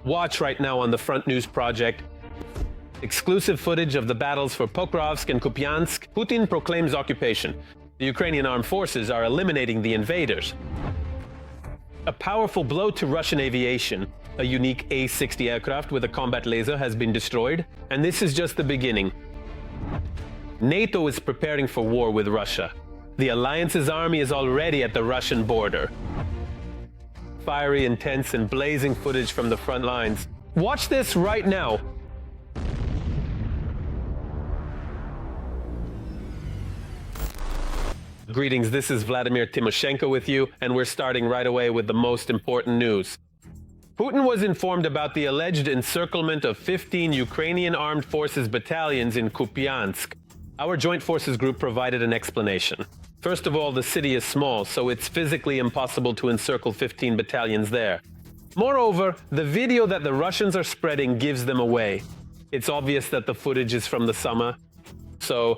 Watch right now on the Front News Project. Exclusive footage of the battles for Pokrovsk and Kupiansk. Putin proclaims occupation. The Ukrainian armed forces are eliminating the invaders. A powerful blow to Russian aviation. A unique A-60 aircraft with a combat laser has been destroyed, and this is just the beginning. NATO is preparing for war with Russia. The alliance's army is already at the Russian border. Fiery, intense, and blazing footage from the front lines. Watch this right now. Greetings, this is Vladimir Timoshenko with you, and we're starting right away with the most important news. Putin was informed about the alleged encirclement of 15 Ukrainian armed forces battalions in Kupiansk. Our joint forces group provided an explanation. First of all, the city is small, so it's physically impossible to encircle 15 battalions there. Moreover, the video that the Russians are spreading gives them away. It's obvious that the footage is from the summer. So,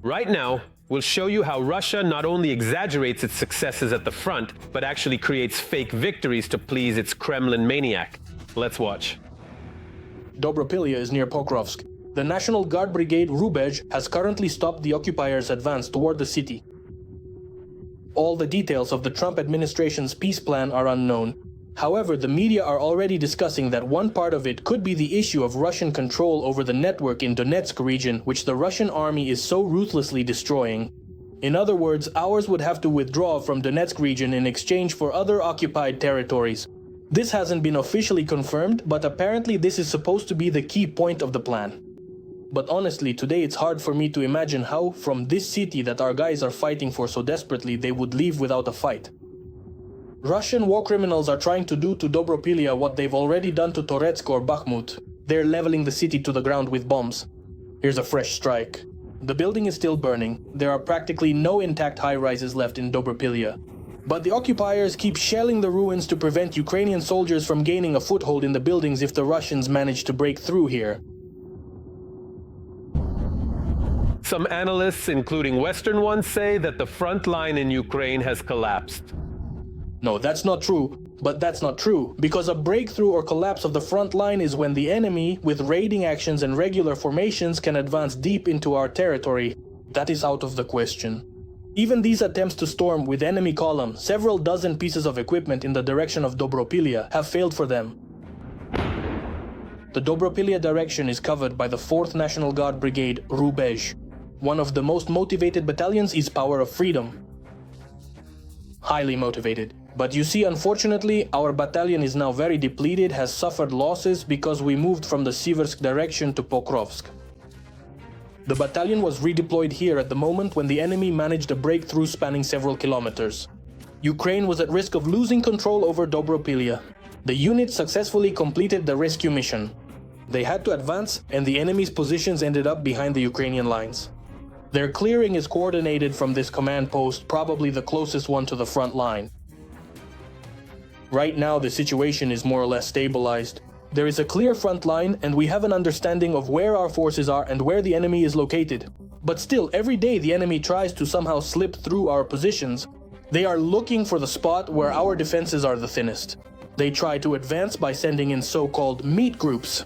right now, we'll show you how Russia not only exaggerates its successes at the front, but actually creates fake victories to please its Kremlin maniac. Let's watch. Dobropilya is near Pokrovsk. The National Guard Brigade Rubezh has currently stopped the occupiers' advance toward the city. All the details of the Trump administration's peace plan are unknown. However, the media are already discussing that one part of it could be the issue of Russian control over the network in Donetsk region, which the Russian army is so ruthlessly destroying. In other words, ours would have to withdraw from Donetsk region in exchange for other occupied territories. This hasn't been officially confirmed, but apparently this is supposed to be the key point of the plan. But honestly, today it's hard for me to imagine how, from this city that our guys are fighting for so desperately, they would leave without a fight. Russian war criminals are trying to do to Dobropilya what they've already done to Toretsk or Bakhmut. They're leveling the city to the ground with bombs. Here's a fresh strike. The building is still burning. There are practically no intact high-rises left in Dobropilya. But the occupiers keep shelling the ruins to prevent Ukrainian soldiers from gaining a foothold in the buildings if the Russians manage to break through here. Some analysts, including Western ones, say that the front line in Ukraine has collapsed. No, that's not true. But that's not true, because a breakthrough or collapse of the front line is when the enemy, with raiding actions and regular formations, can advance deep into our territory. That is out of the question. Even these attempts to storm with enemy column, several dozen pieces of equipment in the direction of Dobropilya, have failed for them. The Dobropilya direction is covered by the 4th National Guard Brigade Rubezh. One of the most motivated battalions is Power of Freedom. Highly motivated. But you see, unfortunately, our battalion is now very depleted, has suffered losses because we moved from the Siversk direction to Pokrovsk. The battalion was redeployed here at the moment when the enemy managed a breakthrough spanning several kilometers. Ukraine was at risk of losing control over Dobropilya. The unit successfully completed the rescue mission. They had to advance, and the enemy's positions ended up behind the Ukrainian lines. Their clearing is coordinated from this command post, probably the closest one to the front line. Right now, the situation is more or less stabilized. There is a clear front line, and we have an understanding of where our forces are and where the enemy is located. But still, every day the enemy tries to somehow slip through our positions. They are looking for the spot where our defenses are the thinnest. They try to advance by sending in so-called meat groups.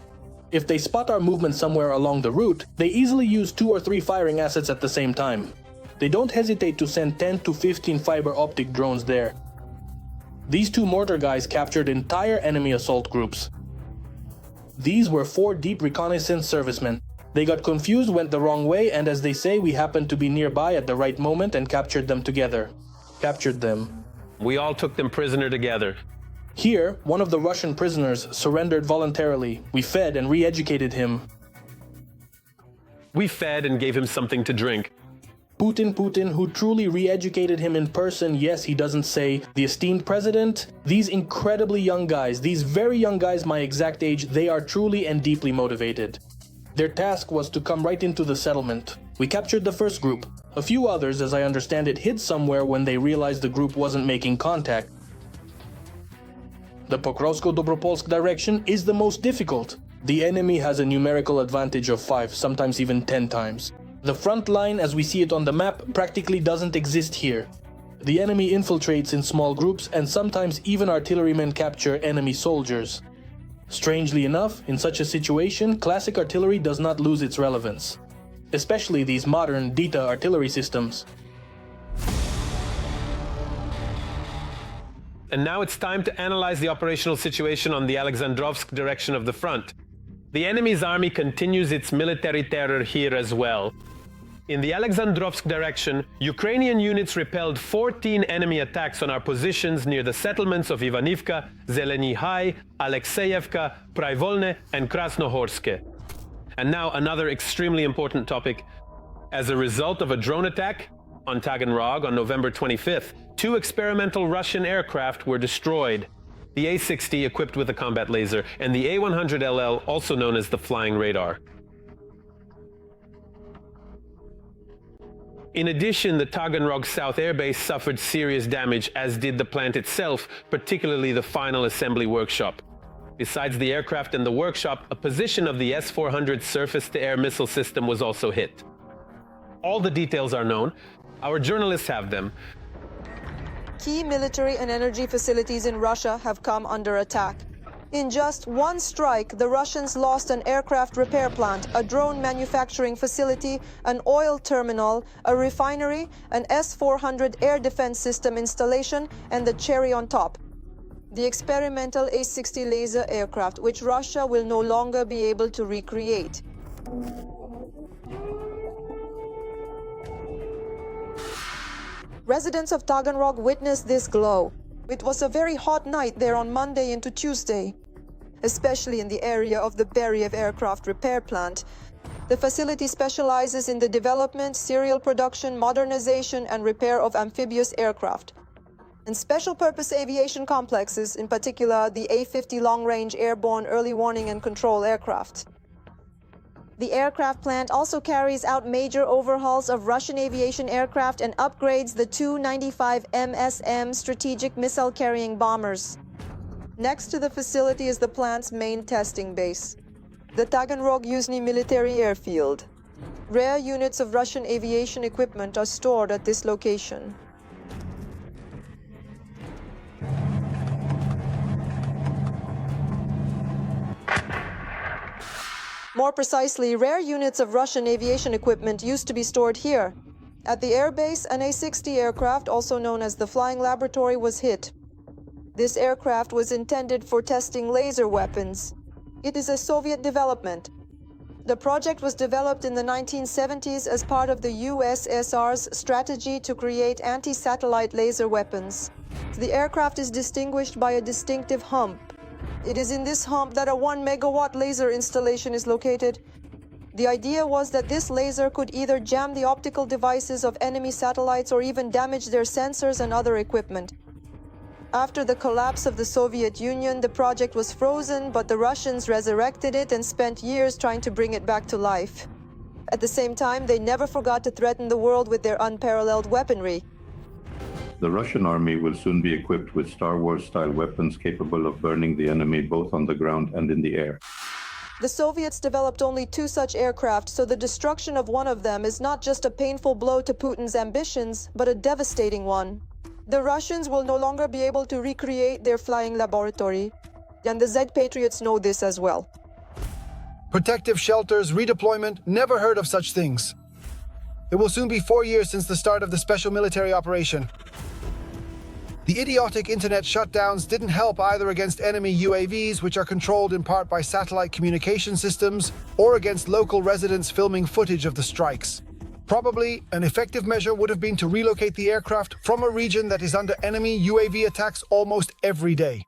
If they spot our movement somewhere along the route, they easily use 2 or 3 firing assets at the same time. They don't hesitate to send 10 to 15 fiber optic drones there. These 2 mortar guys captured entire enemy assault groups. These were 4 deep reconnaissance servicemen. They got confused, went the wrong way, and as they say, we happened to be nearby at the right moment and captured them together. Captured them. We all took them prisoner together. Here, one of the Russian prisoners surrendered voluntarily. We fed and re-educated him. We fed and gave him something to drink. Putin, who truly re-educated him in person, yes, he doesn't say, the esteemed president. These incredibly young guys, these very young guys my exact age, they are truly and deeply motivated. Their task was to come right into the settlement. We captured the first group. A few others, as I understand it, hid somewhere when they realized the group wasn't making contact. The Pokrovsko-Dobropolsk direction is the most difficult. The enemy has a numerical advantage of 5, sometimes even 10 times. The front line, as we see it on the map, practically doesn't exist here. The enemy infiltrates in small groups, and sometimes even artillerymen capture enemy soldiers. Strangely enough, in such a situation, classic artillery does not lose its relevance, especially these modern Dita artillery systems. And now it's time to analyze the operational situation on the Alexandrovsk direction of the front. The enemy's army continues its military terror here as well. In the Alexandrovsk direction, Ukrainian units repelled 14 enemy attacks on our positions near the settlements of Ivanivka, Zeleny High, Alexeyevka, Privolne, and Krasnohorske. And now another extremely important topic. As a result of a drone attack on Taganrog on November 25th, 2 experimental Russian aircraft were destroyed. The A-60 equipped with a combat laser and the A-100LL, also known as the flying radar. In addition, the Taganrog South Air Base suffered serious damage, as did the plant itself, particularly the final assembly workshop. Besides the aircraft and the workshop, a position of the S-400 surface-to-air missile system was also hit. All the details are known. Our journalists have them. Key military and energy facilities in Russia have come under attack. In just one strike, the Russians lost an aircraft repair plant, a drone manufacturing facility, an oil terminal, a refinery, an S-400 air defense system installation, and the cherry on top, the experimental A-60 laser aircraft, which Russia will no longer be able to recreate. Residents of Taganrog witnessed this glow. It was a very hot night there on Monday into Tuesday, especially in the area of the Beriev aircraft repair plant. The facility specializes in the development, serial production, modernization, and repair of amphibious aircraft and special-purpose aviation complexes, in particular the A-50 long-range airborne early warning and control aircraft. The aircraft plant also carries out major overhauls of Russian aviation aircraft and upgrades the Tu-95 MSM strategic missile-carrying bombers. Next to the facility is the plant's main testing base, the Taganrog Yuzhny military airfield. Rare units of Russian aviation equipment are stored at this location. More precisely, rare units of Russian aviation equipment used to be stored here. At the airbase, an A-60 aircraft, also known as the Flying Laboratory, was hit. This aircraft was intended for testing laser weapons. It is a Soviet development. The project was developed in the 1970s as part of the USSR's strategy to create anti-satellite laser weapons. The aircraft is distinguished by a distinctive hump. It is in this hump that a 1 megawatt laser installation is located. The idea was that this laser could either jam the optical devices of enemy satellites or even damage their sensors and other equipment. After the collapse of the Soviet Union, the project was frozen, but the Russians resurrected it and spent years trying to bring it back to life. At the same time, they never forgot to threaten the world with their unparalleled weaponry. The Russian army will soon be equipped with Star Wars-style weapons capable of burning the enemy both on the ground and in the air. The Soviets developed only 2 such aircraft, so the destruction of one of them is not just a painful blow to Putin's ambitions, but a devastating one. The Russians will no longer be able to recreate their flying laboratory, and the Z Patriots know this as well. Protective shelters, redeployment, never heard of such things. It will soon be 4 years since the start of the special military operation. The idiotic internet shutdowns didn't help either against enemy UAVs, which are controlled in part by satellite communication systems, or against local residents filming footage of the strikes. Probably, an effective measure would have been to relocate the aircraft from a region that is under enemy UAV attacks almost every day.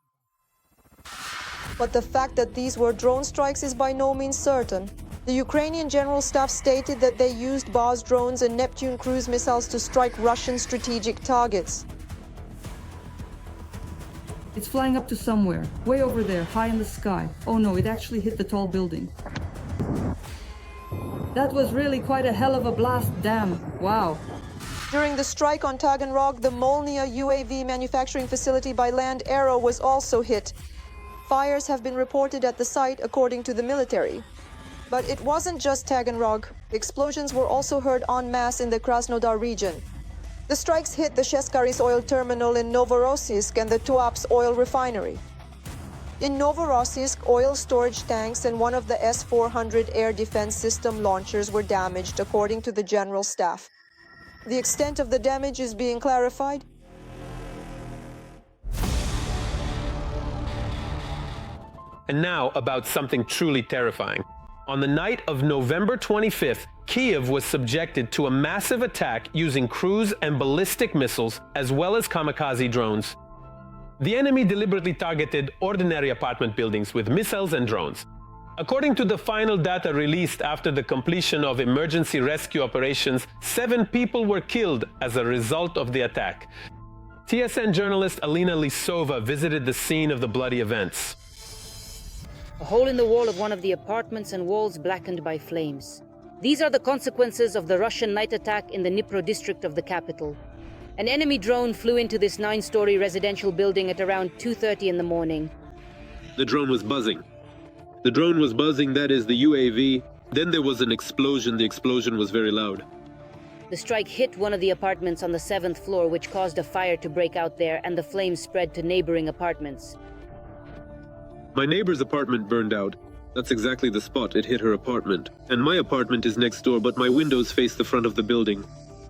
But the fact that these were drone strikes is by no means certain. The Ukrainian General Staff stated that they used Baz drones and Neptune cruise missiles to strike Russian strategic targets. It's flying up to somewhere, way over there, high in the sky. Oh no, it actually hit the tall building. That was really quite a hell of a blast, damn. Wow. During the strike on Taganrog, the Molnia UAV manufacturing facility by Land Aero was also hit. Fires have been reported at the site, according to the military. But it wasn't just Taganrog. Explosions were also heard en masse in the Krasnodar region. The strikes hit the Sheskari's oil terminal in Novorossiysk and the Tuapse oil refinery. In Novorossiysk, oil storage tanks and one of the S-400 air defense system launchers were damaged, according to the General Staff. The extent of the damage is being clarified. And now about something truly terrifying. On the night of November 25th, Kyiv was subjected to a massive attack using cruise and ballistic missiles as well as kamikaze drones. The enemy deliberately targeted ordinary apartment buildings with missiles and drones. According to the final data released after the completion of emergency rescue operations, 7 people were killed as a result of the attack. TSN journalist Alina Lisova visited the scene of the bloody events. A hole in the wall of one of the apartments and walls blackened by flames. These are the consequences of the Russian night attack in the Dnipro district of the capital. An enemy drone flew into this 9-story residential building at around 2:30 in the morning. The drone was buzzing. The drone was buzzing, that is the UAV. Then there was an explosion. The explosion was very loud. The strike hit one of the apartments on the 7th floor, which caused a fire to break out there, and the flames spread to neighboring apartments. My neighbor's apartment burned out. That's exactly the spot it hit her apartment. And my apartment is next door, but my windows face the front of the building.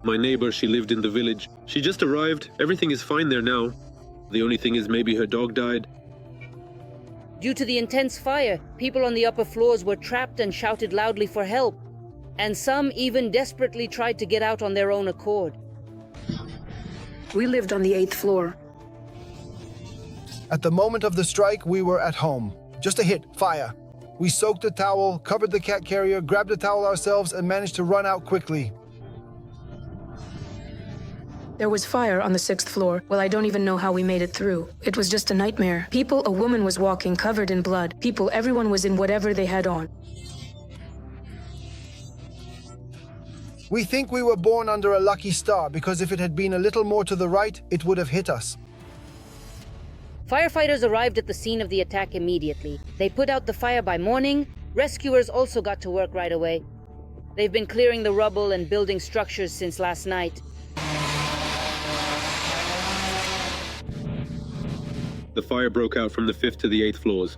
My neighbor, she lived in the village. She just arrived. Everything is fine there now. The only thing is maybe her dog died. Due to the intense fire, people on the upper floors were trapped and shouted loudly for help. And some even desperately tried to get out on their own accord. We lived on the 8th floor. At the moment of the strike, we were at home. Just a hit, fire. We soaked a towel, covered the cat carrier, grabbed a towel ourselves, and managed to run out quickly. There was fire on the 6th floor. Well, I don't even know how we made it through. It was just a nightmare. A woman was walking covered in blood. Everyone was in whatever they had on. We think we were born under a lucky star because if it had been a little more to the right, it would have hit us. Firefighters arrived at the scene of the attack immediately. They put out the fire by morning. Rescuers also got to work right away. They've been clearing the rubble and building structures since last night. The fire broke out from the 5th to the 8th floors.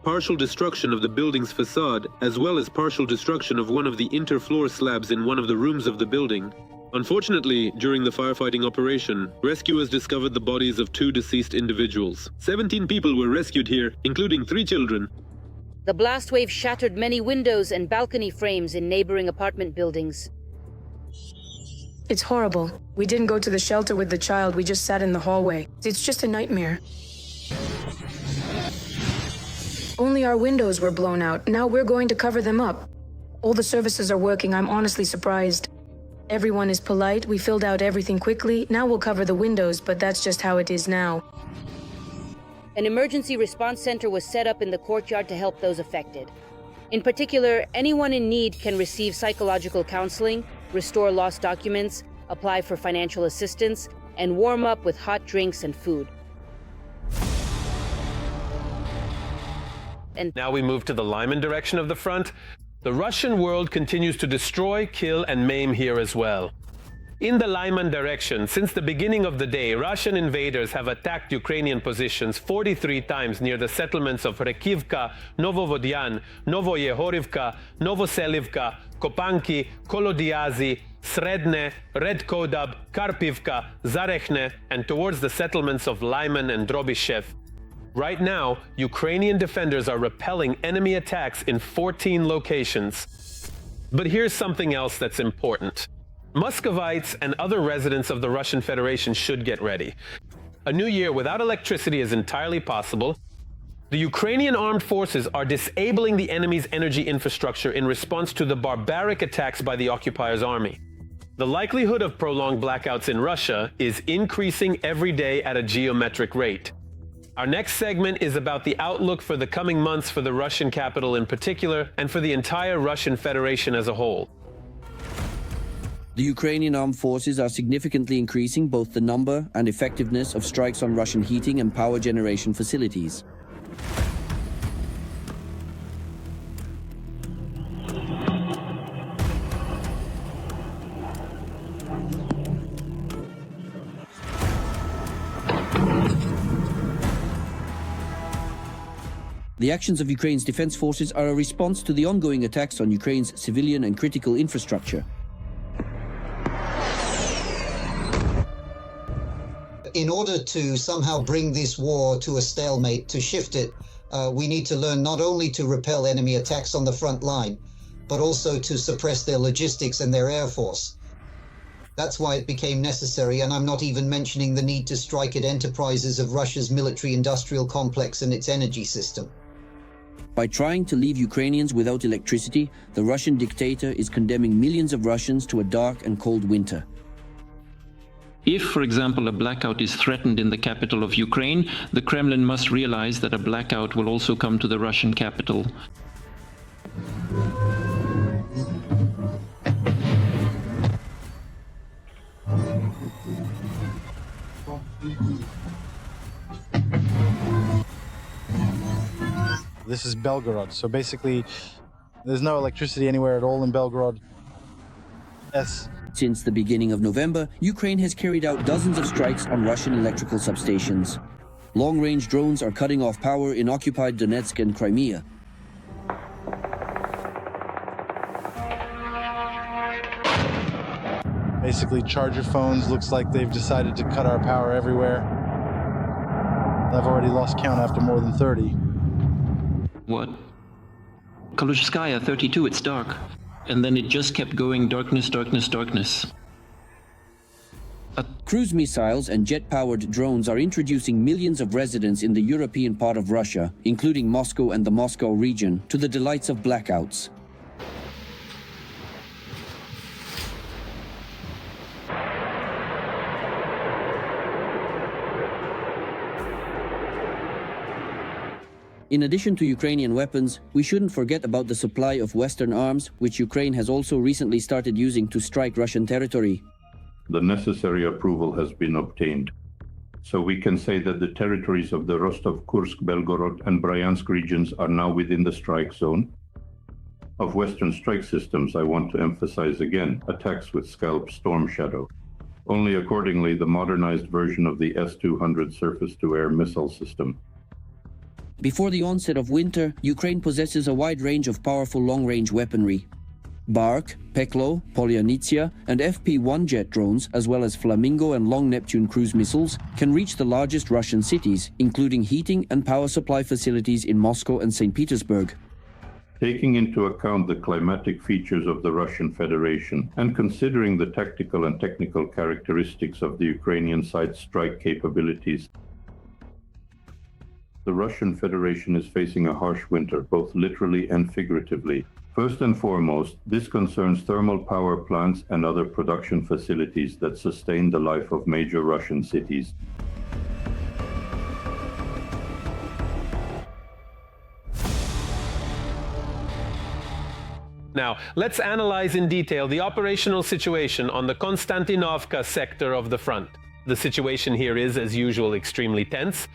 Partial destruction of the building's facade, as well as partial destruction of one of the inter-floor slabs in one of the rooms of the building. Unfortunately, during the firefighting operation, rescuers discovered the bodies of 2 deceased individuals. 17 people were rescued here, including 3 children. The blast wave shattered many windows and balcony frames in neighboring apartment buildings. It's horrible. We didn't go to the shelter with the child, we just sat in the hallway. It's just a nightmare. Only our windows were blown out. Now we're going to cover them up. All the services are working. I'm honestly surprised. Everyone is polite. We filled out everything quickly. Now we'll cover the windows, but that's just how it is now. An emergency response center was set up in the courtyard to help those affected. In particular, anyone in need can receive psychological counseling, restore lost documents, apply for financial assistance, and warm up with hot drinks and food. And now we move to the Lyman direction of the front. The Russian world continues to destroy, kill, and maim here as well. In the Lyman direction, since the beginning of the day, Russian invaders have attacked Ukrainian positions 43 times near the settlements of Rekivka, Novovodyan, Novoyehorivka, Novoselivka, Kopanki, Kolodiazi, Sredne, Redkodab, Karpivka, Zarechne, and towards the settlements of Lyman and Drobyshev. Right now, Ukrainian defenders are repelling enemy attacks in 14 locations. But here's something else that's important. Muscovites and other residents of the Russian Federation should get ready. A new year without electricity is entirely possible. The Ukrainian armed forces are disabling the enemy's energy infrastructure in response to the barbaric attacks by the occupier's army. The likelihood of prolonged blackouts in Russia is increasing every day at a geometric rate. Our next segment is about the outlook for the coming months for the Russian capital in particular, and for the entire Russian Federation as a whole. The Ukrainian armed forces are significantly increasing both the number and effectiveness of strikes on Russian heating and power generation facilities. The actions of Ukraine's defense forces are a response to the ongoing attacks on Ukraine's civilian and critical infrastructure. In order to somehow bring this war to a stalemate, to shift it, we need to learn not only to repel enemy attacks on the front line, but also to suppress their logistics and their air force. That's why it became necessary, and I'm not even mentioning the need to strike at enterprises of Russia's military-industrial complex and its energy system. By trying to leave Ukrainians without electricity, the Russian dictator is condemning millions of Russians to a dark and cold winter. If, for example, a blackout is threatened in the capital of Ukraine, the Kremlin must realize that a blackout will also come to the Russian capital. This is Belgorod, so basically there's no electricity anywhere at all in Belgorod. Yes. Since the beginning of November, Ukraine has carried out dozens of strikes on Russian electrical substations. Long-range drones are cutting off power in occupied Donetsk and Crimea. Basically, charger phones, looks like they've decided to cut our power everywhere. I've already lost count after more than 30. What? Kaluzhskaya 32, it's dark. And then it just kept going, darkness, darkness, darkness. Cruise missiles and jet-powered drones are introducing millions of residents in the European part of Russia, including Moscow and the Moscow region, to the delights of blackouts. In addition to Ukrainian weapons, we shouldn't forget about the supply of Western arms, which Ukraine has also recently started using to strike Russian territory. The necessary approval has been obtained. So we can say that the territories of the Rostov, Kursk, Belgorod, and Bryansk regions are now within the strike zone. Of Western strike systems, I want to emphasize again attacks with Scalp Storm Shadow. Only accordingly the modernized version of the S-200 surface-to-air missile system. Before the onset of winter, Ukraine possesses a wide range of powerful long-range weaponry. Bark, Peklo, Polyanitsia, and FP-1 jet drones, as well as Flamingo and Long Neptune cruise missiles, can reach the largest Russian cities, including heating and power supply facilities in Moscow and St. Petersburg. Taking into account the climatic features of the Russian Federation and considering the tactical and technical characteristics of the Ukrainian side's strike capabilities, the Russian Federation is facing a harsh winter, both literally and figuratively. First and foremost, this concerns thermal power plants and other production facilities that sustain the life of major Russian cities. Now, let's analyze in detail the operational situation on the Konstantinovka sector of the front. The situation here is, as usual, extremely tense.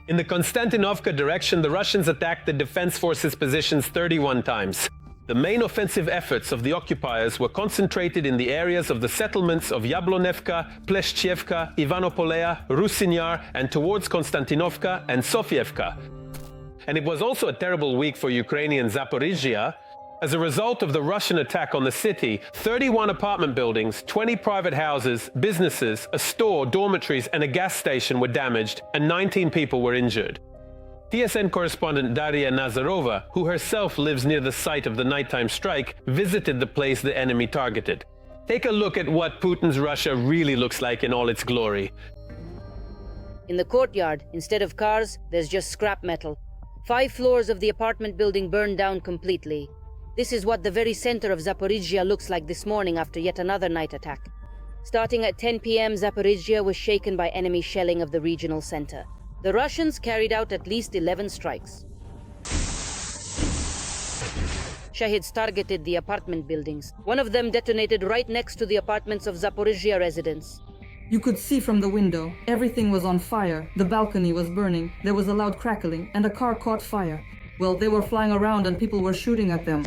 In the Konstantinovka direction, the Russians attacked the defense forces' positions 31 times. The main offensive efforts of the occupiers were concentrated in the areas of the settlements of Yablonevka, Pleshchevka, Ivanopolea, Rusinyar, and towards Konstantinovka and Sofievka. And it was also a terrible week for Ukrainian Zaporizhzhia. As a result of the Russian attack on the city, 31 apartment buildings, 20 private houses, businesses, a store, dormitories, and a gas station were damaged, and 19 people were injured. TSN correspondent Daria Nazarova, who herself lives near the site of the nighttime strike, visited the place the enemy targeted. Take a look at what Putin's Russia really looks like in all its glory. In the courtyard, instead of cars, there's just scrap metal. 5 floors of the apartment building burned down completely. This is what the very center of Zaporizhzhia looks like this morning after yet another night attack. Starting at 10 p.m., Zaporizhzhia was shaken by enemy shelling of the regional center. The Russians carried out at least 11 strikes. Shahids targeted the apartment buildings. One of them detonated right next to the apartments of Zaporizhzhia residents. You could see from the window. Everything was on fire. The balcony was burning. There was a loud crackling, and a car caught fire. Well, they were flying around and people were shooting at them.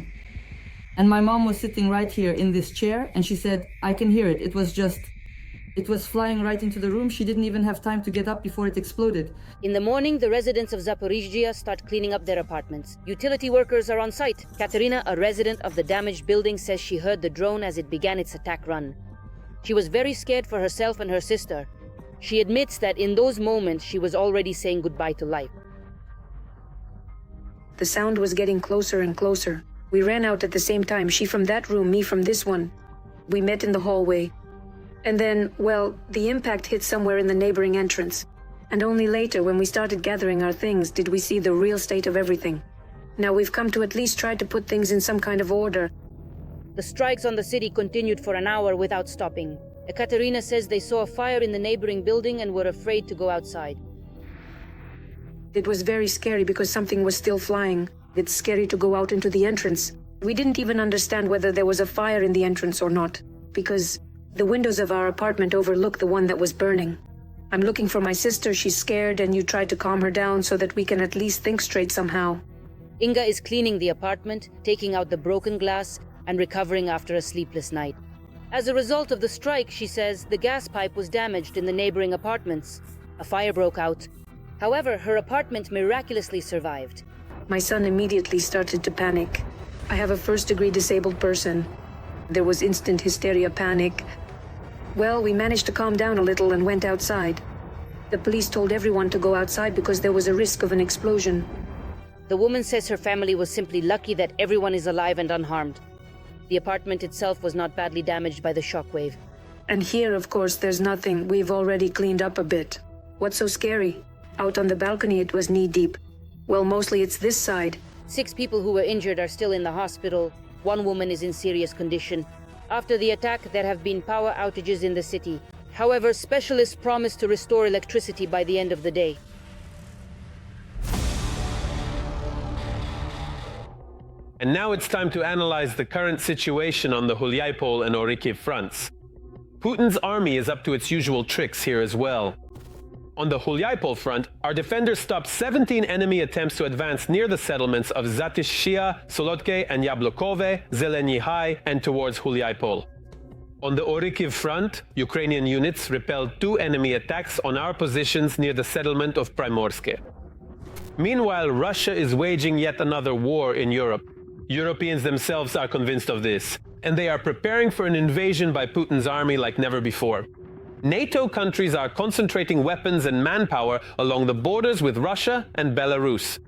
And my mom was sitting right here in this chair, and she said, I can hear it. It was just It was flying right into the room. She didn't even have time to get up before it exploded. In the morning, the residents of Zaporizhzhia start cleaning up their apartments. Utility workers are on site. Katerina, a resident of the damaged building, says she heard the drone as it began its attack run. She was very scared for herself and her sister. She admits that in those moments, she was already saying goodbye to life. The sound was getting closer and closer. We ran out at the same time, she from that room, me from this one. We met in the hallway. And then, well, the impact hit somewhere in the neighboring entrance. And only later, when we started gathering our things, did we see the real state of everything. Now we've come to at least try to put things in some kind of order. The strikes on the city continued for an hour without stopping. Ekaterina says they saw a fire in the neighboring building and were afraid to go outside. It was very scary because something was still flying. It's scary to go out into the entrance. We didn't even understand whether there was a fire in the entrance or not, because the windows of our apartment overlook the one that was burning. I'm looking for my sister, she's scared, and you tried to calm her down so that we can at least think straight somehow. Inga is cleaning the apartment, taking out the broken glass, and recovering after a sleepless night. As a result of the strike, she says, the gas pipe was damaged in the neighboring apartments. A fire broke out. However, her apartment miraculously survived. My son immediately started to panic. I have a first-degree disabled person. There was instant hysteria, panic. Well, we managed to calm down a little and went outside. The police told everyone to go outside because there was a risk of an explosion. The woman says her family was simply lucky that everyone is alive and unharmed. The apartment itself was not badly damaged by the shockwave. And here, of course, there's nothing. We've already cleaned up a bit. What's so scary? Out on the balcony, it was knee-deep. Well, mostly it's this side. 6 people who were injured are still in the hospital. 1 woman is in serious condition. After the attack, there have been power outages in the city. However, specialists promise to restore electricity by the end of the day. And now it's time to analyze the current situation on the Hulyapol and Orikhiv fronts. Putin's army is up to its usual tricks here as well. On the Hulyapol front, our defenders stopped 17 enemy attempts to advance near the settlements of Zaporizhzhia, Solodke and Yablokove, Zeleny High, and towards Hulyapol. On the Orikhiv front, Ukrainian units repelled 2 enemy attacks on our positions near the settlement of Primorske. Meanwhile, Russia is waging yet another war in Europe. Europeans themselves are convinced of this, and they are preparing for an invasion by Putin's army like never before. NATO countries are concentrating weapons and manpower along the borders with Russia and Belarus.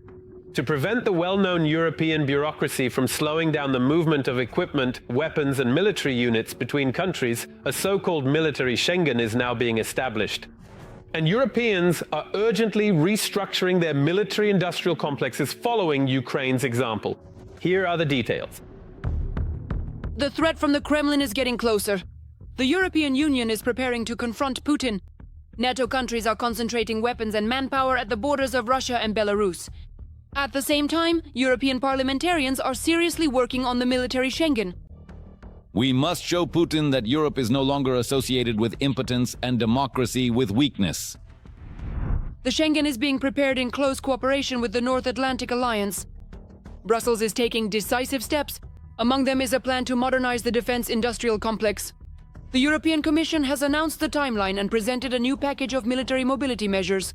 To prevent the well-known European bureaucracy from slowing down the movement of equipment, weapons and military units between countries, a so-called military Schengen is now being established. And Europeans are urgently restructuring their military-industrial complexes following Ukraine's example. Here are the details. The threat from the Kremlin is getting closer. The European Union is preparing to confront Putin. NATO countries are concentrating weapons and manpower at the borders of Russia and Belarus. At the same time, European parliamentarians are seriously working on the military Schengen. We must show Putin that Europe is no longer associated with impotence and democracy with weakness. The Schengen is being prepared in close cooperation with the North Atlantic Alliance. Brussels is taking decisive steps. Among them is a plan to modernize the defense industrial complex. The European Commission has announced the timeline and presented a new package of military mobility measures.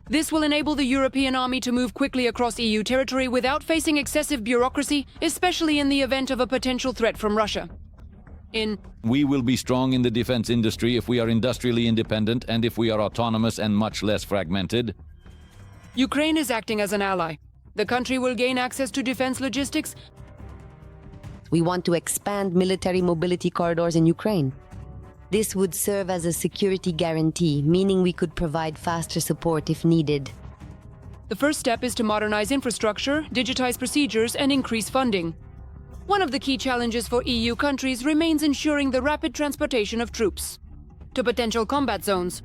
This will enable the European army to move quickly across EU territory without facing excessive bureaucracy, especially in the event of a potential threat from Russia. We will be strong in the defense industry if we are industrially independent and if we are autonomous and much less fragmented. Ukraine is acting as an ally. The country will gain access to defense logistics. We want to expand military mobility corridors in Ukraine. This would serve as a security guarantee, meaning we could provide faster support if needed. The first step is to modernize infrastructure, digitize procedures, and increase funding. One of the key challenges for EU countries remains ensuring the rapid transportation of troops to potential combat zones.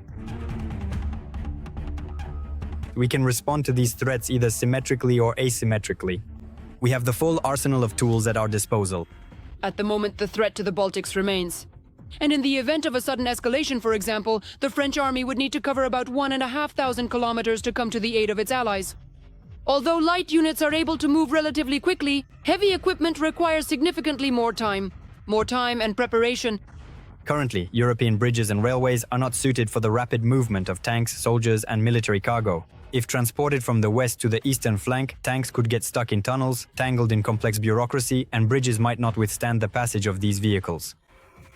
We can respond to these threats either symmetrically or asymmetrically. We have the full arsenal of tools at our disposal. At the moment, the threat to the Baltics remains. And in the event of a sudden escalation, for example, the French army would need to cover about 1,500 kilometers to come to the aid of its allies. Although light units are able to move relatively quickly, heavy equipment requires significantly more time and preparation. Currently, European bridges and railways are not suited for the rapid movement of tanks, soldiers, and military cargo. If transported from the west to the eastern flank, tanks could get stuck in tunnels, tangled in complex bureaucracy, and bridges might not withstand the passage of these vehicles.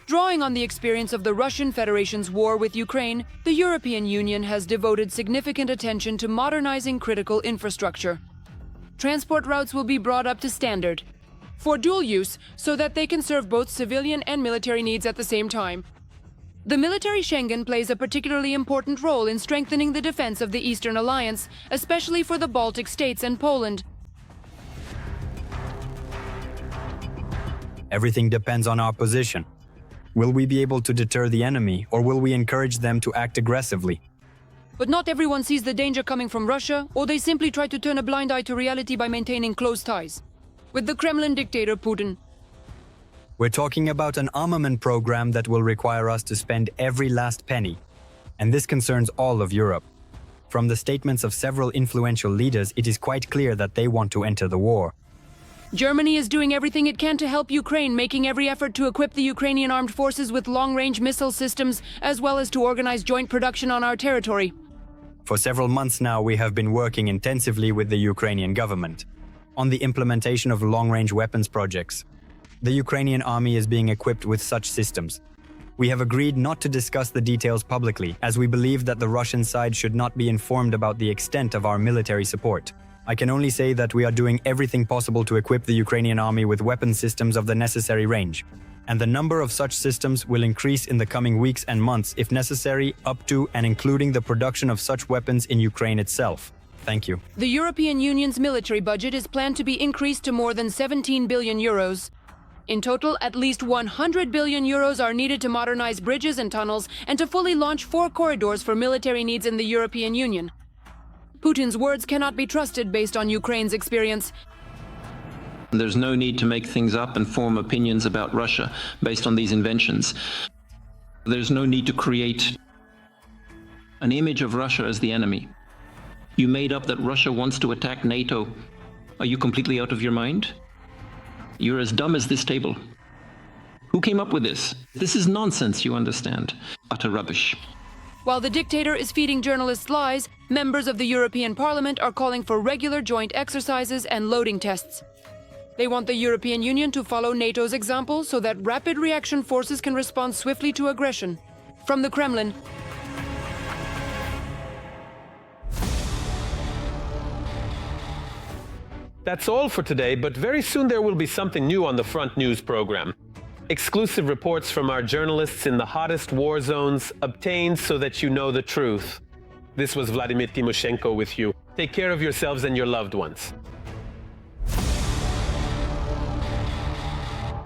Drawing on the experience of the Russian Federation's war with Ukraine, the European Union has devoted significant attention to modernizing critical infrastructure. Transport routes will be brought up to standard for dual use so that they can serve both civilian and military needs at the same time. The military Schengen plays a particularly important role in strengthening the defense of the Eastern Alliance, especially for the Baltic states and Poland. Everything depends on our position. Will we be able to deter the enemy, or will we encourage them to act aggressively? But not everyone sees the danger coming from Russia, or they simply try to turn a blind eye to reality by maintaining close ties with the Kremlin dictator Putin. We're talking about an armament program that will require us to spend every last penny. And this concerns all of Europe. From the statements of several influential leaders, it is quite clear that they want to enter the war. Germany is doing everything it can to help Ukraine, making every effort to equip the Ukrainian armed forces with long-range missile systems, as well as to organize joint production on our territory. For several months now, we have been working intensively with the Ukrainian government on the implementation of long-range weapons projects. The Ukrainian army is being equipped with such systems. We have agreed not to discuss the details publicly, as we believe that the Russian side should not be informed about the extent of our military support. I can only say that we are doing everything possible to equip the Ukrainian army with weapon systems of the necessary range. And the number of such systems will increase in the coming weeks and months if necessary, up to and including the production of such weapons in Ukraine itself. Thank you. The European Union's military budget is planned to be increased to more than 17 billion euros. In total, at least 100 billion euros are needed to modernize bridges and tunnels and to fully launch 4 corridors for military needs in the European Union. Putin's words cannot be trusted based on Ukraine's experience. There's no need to make things up and form opinions about Russia based on these inventions. There's no need to create an image of Russia as the enemy. You made up that Russia wants to attack NATO. Are you completely out of your mind? You're as dumb as this table. Who came up with this? This is nonsense, you understand. Utter rubbish. While the dictator is feeding journalists lies, members of the European Parliament are calling for regular joint exercises and loading tests. They want the European Union to follow NATO's example so that rapid reaction forces can respond swiftly to aggression. From the Kremlin. That's all for today, but very soon there will be something new on the Front News program. Exclusive reports from our journalists in the hottest war zones, obtained so that you know the truth. This was Vladimir Timoshenko with you. Take care of yourselves and your loved ones.